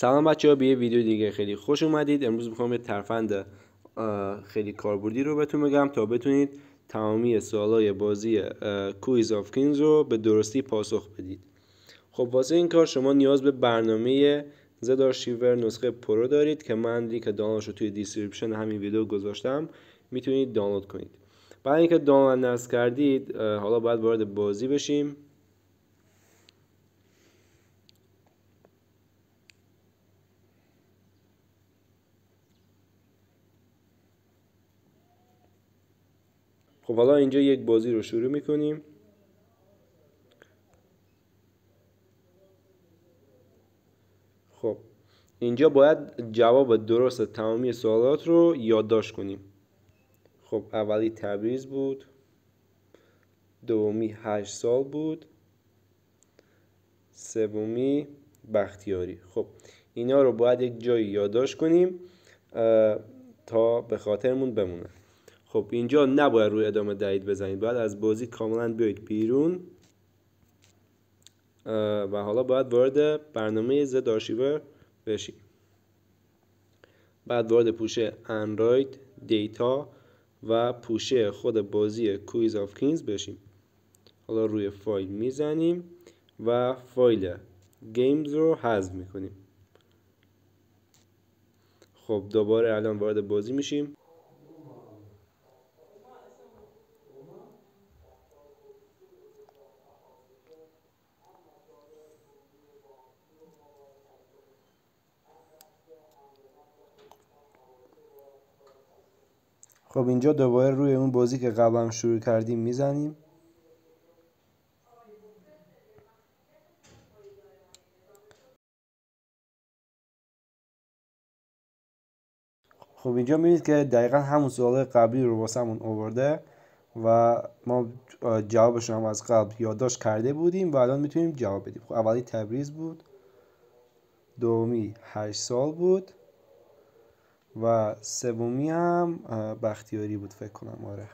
سلام بچه‌ها، به یه ویدیو دیگه خیلی خوش اومدید. امروز میخوام یه ترفند خیلی کاربردی رو بهتون بگم تا بتونید تمامی سوالای بازی کویز آف کینگز رو به درستی پاسخ بدید. خب واسه این کار شما نیاز به برنامه زد آرشیور نسخه پرو دارید که من لینک دانلودش رو توی دیسکریپشن همین ویدیو گذاشتم، میتونید دانلود کنید. بعد اینکه دانلود نصب کردید، حالا باید وارد بازی بشیم. خب حالا اینجا یک بازی رو شروع میکنیم. خب اینجا باید جواب درست تمامی سوالات رو یادداشت کنیم. خب اولی تبریز بود، دومی 8 سال بود، سومی بختیاری. خب اینا رو باید یک جایی یادداشت کنیم تا به خاطرمون بمونه. خب اینجا نباید روی ادامه دهید بزنید، باید از بازی کاملا بیایید بیرون و حالا باید وارد برنامه زد آرشیور بشیم. بعد وارد پوشه اندروید، دیتا و پوشه خود بازی کویز آف کینگز بشیم. حالا روی فایل میزنیم و فایل گیمز رو حذف میکنیم. خب دوباره الان وارد بازی میشیم. خب اینجا دوباره روی اون بازی که قبلا شروع کردیم میزنیم. خب اینجا میبینید که دقیقا همون سوال قبلی رو واسمون آورده و ما جوابش رو هم از قبل یادداشت کرده بودیم و الان میتونیم جواب بدیم. خب اولی تبریز بود، دومی 8 سال بود و سومی هم بختیاری بود فکر کنم. آره.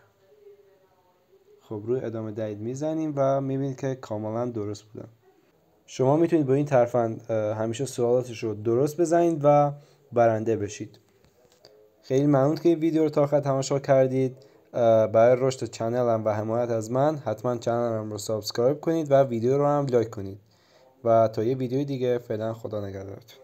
خب روی ادامه دهید میزنیم و میبینید که کاملا درست بودن. شما میتونید با این ترفند همیشه سوالاتش رو درست بزنید و برنده بشید. خیلی ممنون که این ویدیو رو تا آخر تماشا کردید. برای رشد چنلم و حمایت از من حتما چنلم رو سابسکرایب کنید و ویدیو رو هم لایک کنید و تا یه ویدیو دیگه فعلا خدا نگهدارتون.